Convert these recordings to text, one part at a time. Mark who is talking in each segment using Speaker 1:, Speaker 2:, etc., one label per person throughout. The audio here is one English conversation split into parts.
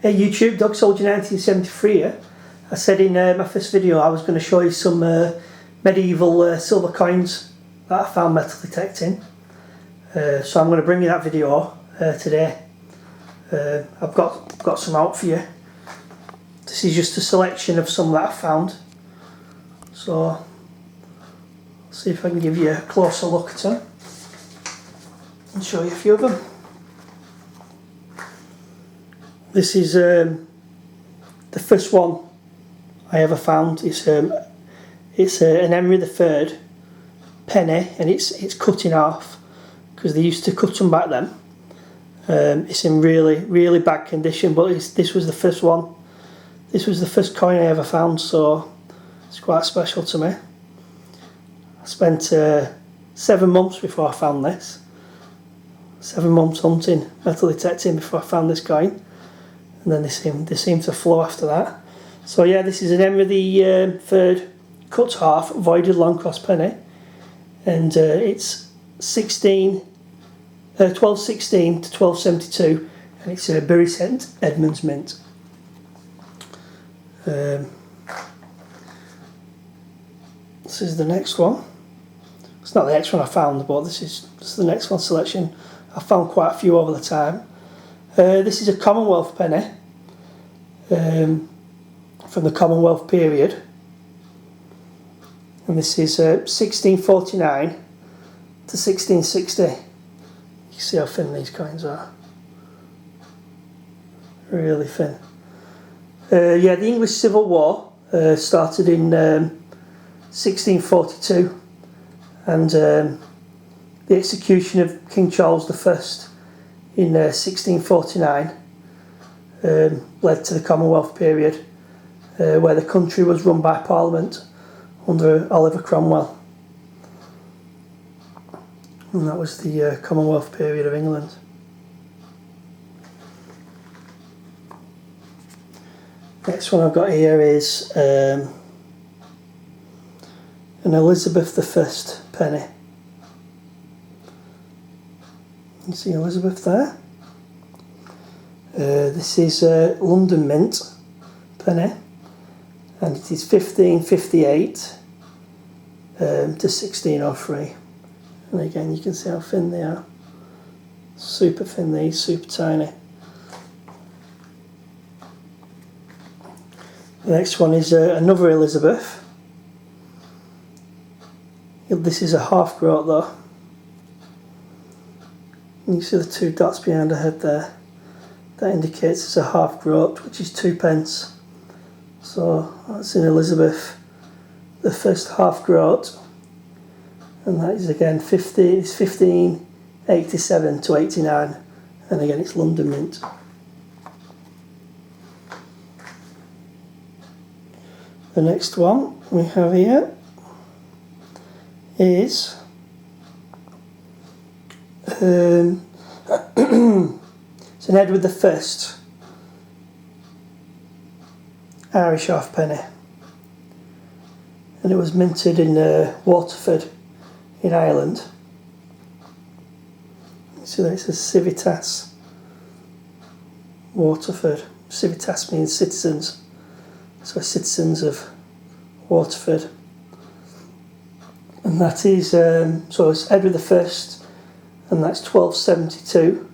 Speaker 1: Hey YouTube, Dog Soldier 1973 here. I said in my first video I was going to show you some medieval silver coins that I found metal detecting. So I'm going to bring you that video today. I've got some out for you. This is just a selection of some that I found. So I'll see if I can give you a closer look at them and show you a few of them. This is the first one I ever found. It's an Henry III penny, and it's cut in half because they used to cut them back then. It's in really bad condition, but this was the first one. This was the first coin I ever found, so it's quite special to me. I spent 7 months before I found this. 7 months hunting, metal detecting before I found this coin. And then they seem to flow after that. So yeah, this is an Henry III cut half voided long cross penny, and it's 1216 to 1272, and it's a Bury St Edmunds mint. This is the next one. It's not the next one I found, but this is the next one selection. I found quite a few over the time. This is a Commonwealth penny from the Commonwealth period, and this is 1649 to 1660. You can see how thin these coins are. Really thin. Yeah, the English Civil War started in 1642, and the execution of King Charles I in 1649 led to the Commonwealth period, where the country was run by Parliament under Oliver Cromwell, and that was the Commonwealth period of England. Next one I've got here is an Elizabeth I penny. You see Elizabeth there. This is a London Mint penny, and it is 1558 to 1603. And again, you can see how thin they are. Super thin, these, super tiny. The next one is another Elizabeth. This is a half groat though. You can see the two dots behind her head there. That indicates it's a half groat, which is 2p. So that's in Elizabeth, the first half groat, and that is again 1587 to 89, and again it's London Mint. The next one we have here is it's an Edward I Irish halfpenny, and it was minted in Waterford in Ireland. So that it says Civitas Waterford. Civitas means citizens, so citizens of Waterford, and that is so it's Edward I, and that's 1272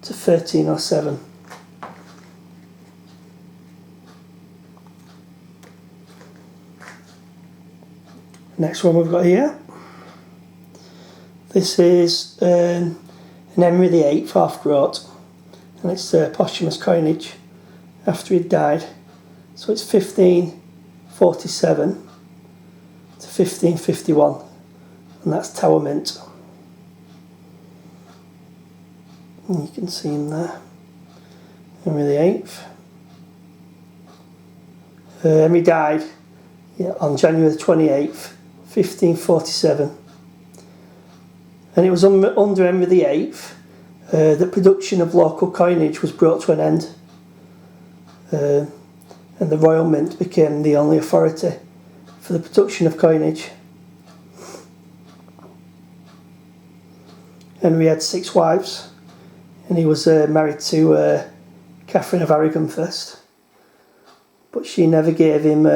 Speaker 1: to 1307. Next one we've got here. This is an Henry VIII half groat, and it's posthumous coinage after he died. So it's 1547 to 1551, and that's Tower Mint. And you can see in there, Henry VIII. Henry died on January the 28th, 1547. And it was under Henry VIII that production of local coinage was brought to an end. And the Royal Mint became the only authority for the production of coinage. Henry had 6 wives, and he was married to Catherine of Aragon first, but she never gave him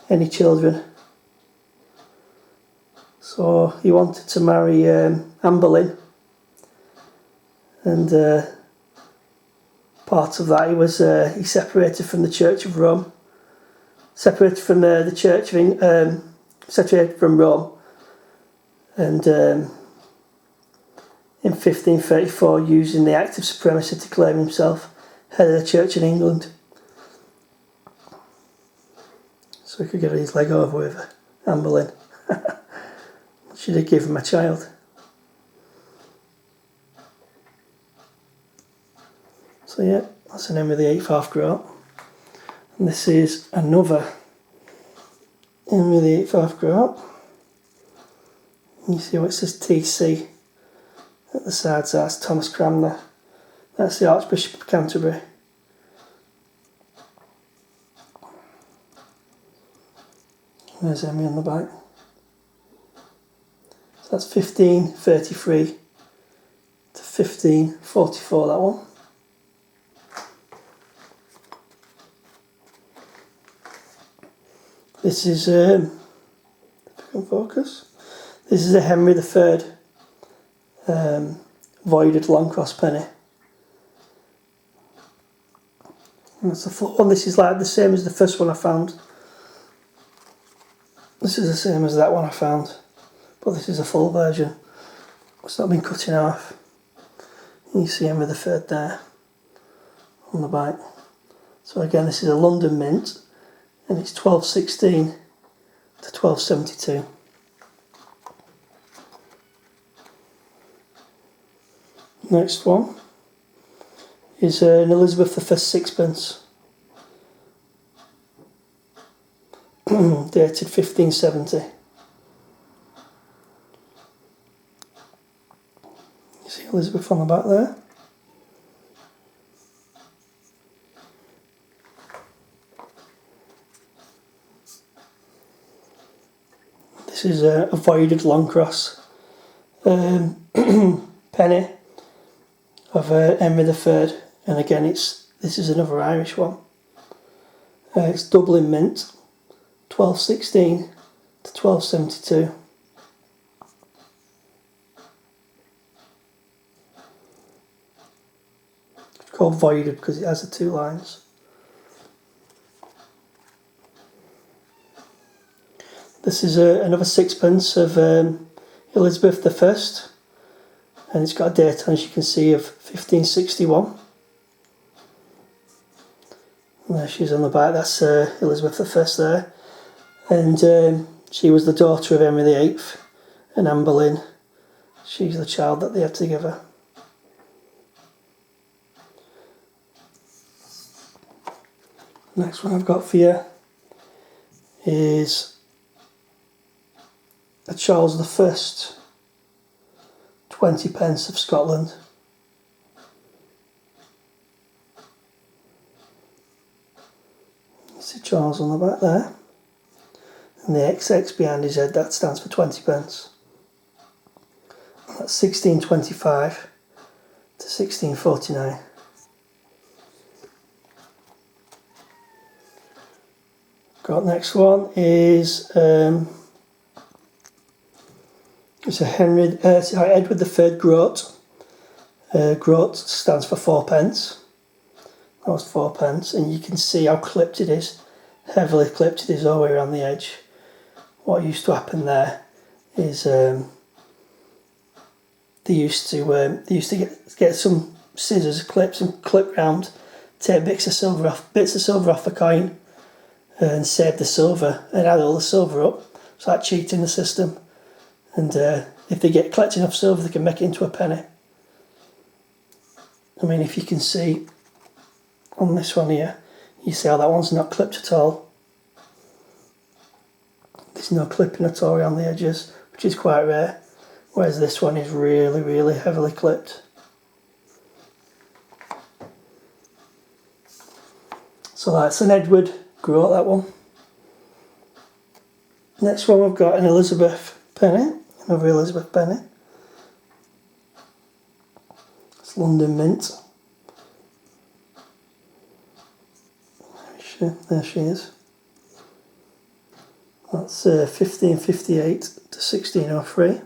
Speaker 1: any children. So he wanted to marry Anne Boleyn, and part of that he separated from the Church of Rome, separated from the Church of separated from Rome, and in 1534 using the Act of Supremacy to claim himself head of the Church in England, so he could get his leg over with Anne Boleyn. She did give him a child. So yeah, that's an Henry VIII half-groat. And this is another Henry VIII half-groat. You see what it says TC at the sides, that's Thomas Cranmer. That's the Archbishop of Canterbury. There's Henry on the back. So that's 1533 to 1544, that one. This is, if I can focus, this is a Henry III voided long cross penny. And that's the full one. This is like the same as the first one I found. This is the same as that one I found, but this is a full version. It's not been cut in half. You see Henry III there on the back. So again, this is a London mint, and it's 1216 to 1272. Next one is an Elizabeth I sixpence, dated 1570. You see Elizabeth on the back there. This is a voided long cross penny of Henry III, and again this is another Irish one. It's Dublin mint, 1216 to 1272. It's called voided because it has the two lines. This is another sixpence of Elizabeth I, and it's got a date on, as you can see, of 1561. And there she is on the back, that's Elizabeth I there. And she was the daughter of Henry VIII and Anne Boleyn. She's the child that they had together. Next one I've got for you is a Charles I 20 pence of Scotland. You see Charles on the back there, and the XX behind his head, that stands for 20 pence. That's 1625 to 1649. Got next one is it's a Edward III groat. Groat stands for 4 pence. That was 4 pence, and you can see how clipped it is. Heavily clipped it is all the way around the edge. What used to happen there is they used to get some scissors, clips, and clip round, take bits of silver off the coin, and save the silver and add all the silver up. It's like cheating the system. And if they collect enough silver, they can make it into a penny. I mean, if you can see on this one here, you see how that one's not clipped at all. There's no clipping at all around the edges, which is quite rare. Whereas this one is really, really heavily clipped. So that's an Edward groat, that one. Next one we've got an Elizabeth penny. Another Elizabeth penny. It's London mint. There she is. That's 1558 to 1603.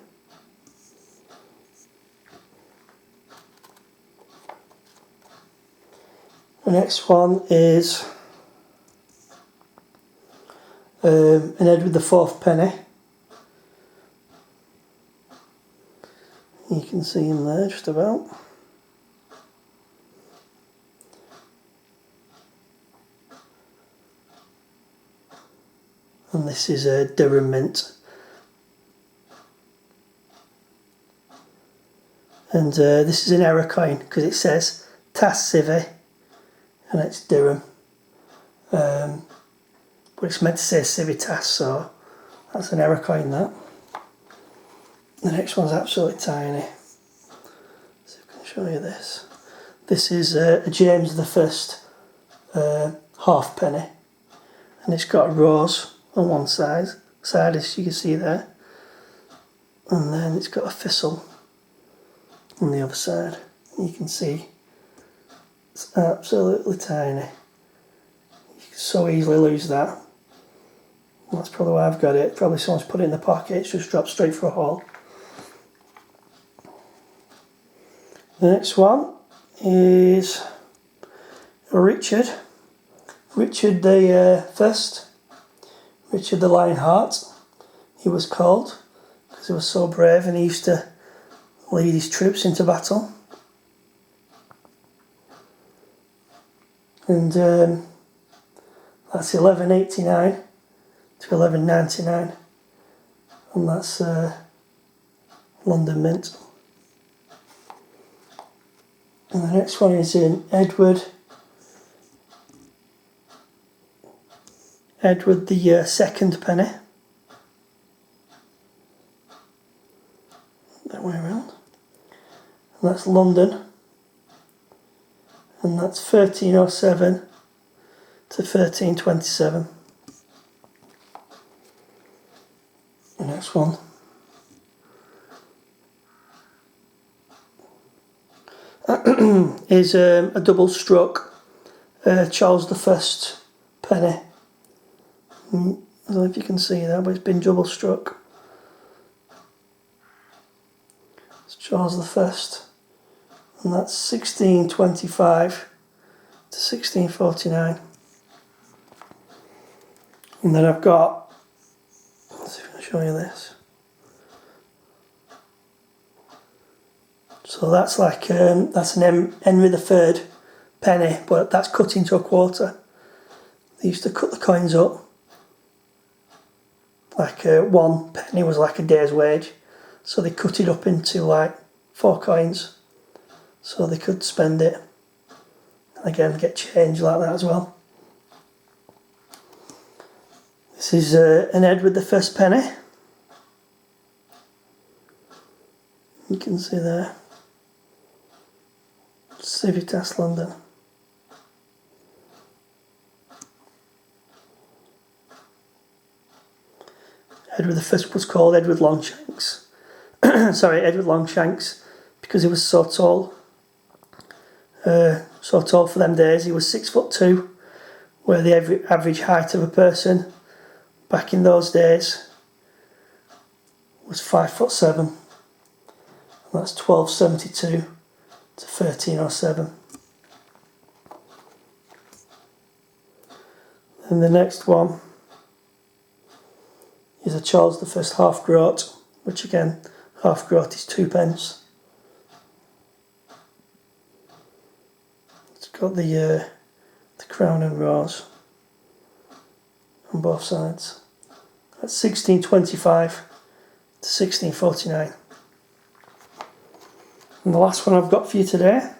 Speaker 1: The next one is an Edward IV penny. You can see him there just about. And this is a Durham mint. And this is an error coin because it says Tas Civi and it's Durham. But it's meant to say Civitas, so that's an error coin, that. The next one's absolutely tiny. See if I can show you this. This is a James I halfpenny, and it's got a rose on one side, as you can see there, and then it's got a thistle on the other side. You can see it's absolutely tiny. You can so easily lose that. That's probably why I've got it. Probably someone's put it in the pocket. It's just dropped straight for a hole. The next one is Richard the First. Richard the Lionheart, he was called, because he was so brave and he used to lead his troops into battle. And that's 1189 to 1199, and that's London Mint. And the next one is in Edward the Second penny. That way around. And that's London. And that's 1307 to 1327. The next one is a double stroke Charles I penny. I don't know if you can see that, but it's been double struck. It's Charles I, and that's 1625 to 1649. And then I've got, let's see if I can show you this. So that's like that's an Henry III penny, but that's cut into a quarter. They used to cut the coins up. Like one penny was like a day's wage, so they cut it up into like 4 coins, so they could spend it and again get change like that as well. This is an Edward I penny. You can see there, Civitas London. Edward I was called Edward Longshanks. Sorry, Edward Longshanks, because he was so tall. So tall for them days. He was 6'2", where the average height of a person back in those days was 5'7". And that's 1272 to 1307. And the next one is a Charles I half groat, which again, half groat is 2p. It's got the crown and rose on both sides. That's 1625 to 1649. And the last one I've got for you today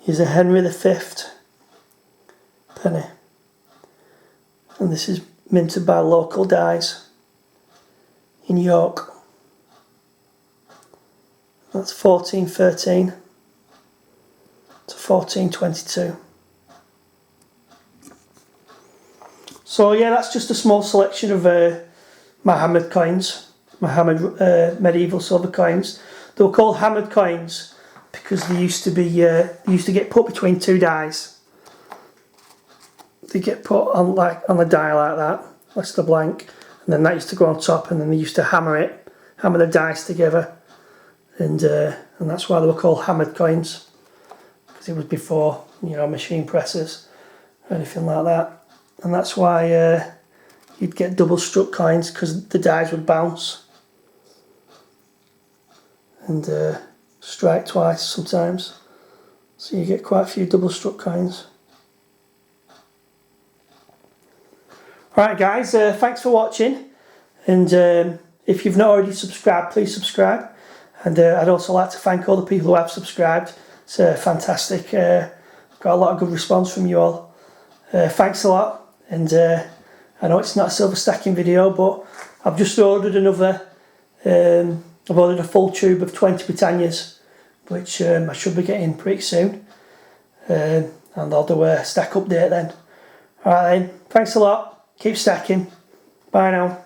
Speaker 1: is a Henry V penny. And this is minted by local dyes in York. That's 1413 to 1422. So yeah, that's just a small selection of Muhammad coins, Muhammad medieval silver coins. They were called hammered coins because they used to be they used to get put between 2 dies. they get put on on the die like that, that's the blank, and then that used to go on top, and then they used to hammer the dice together, and that's why they were called hammered coins, because it was before, you know, machine presses or anything like that, and that's why you'd get double struck coins, because the dies would bounce and strike twice sometimes, so you get quite a few double struck coins. Alright guys, thanks for watching, and if you've not already subscribed, please subscribe, and I'd also like to thank all the people who have subscribed. It's fantastic, got a lot of good response from you all. Thanks a lot, and I know it's not a silver stacking video, but I've just ordered another, I've ordered a full tube of 20 Britannias, which I should be getting pretty soon, and I'll do a stack update then. Alright then, thanks a lot. Keep stacking. Bye now.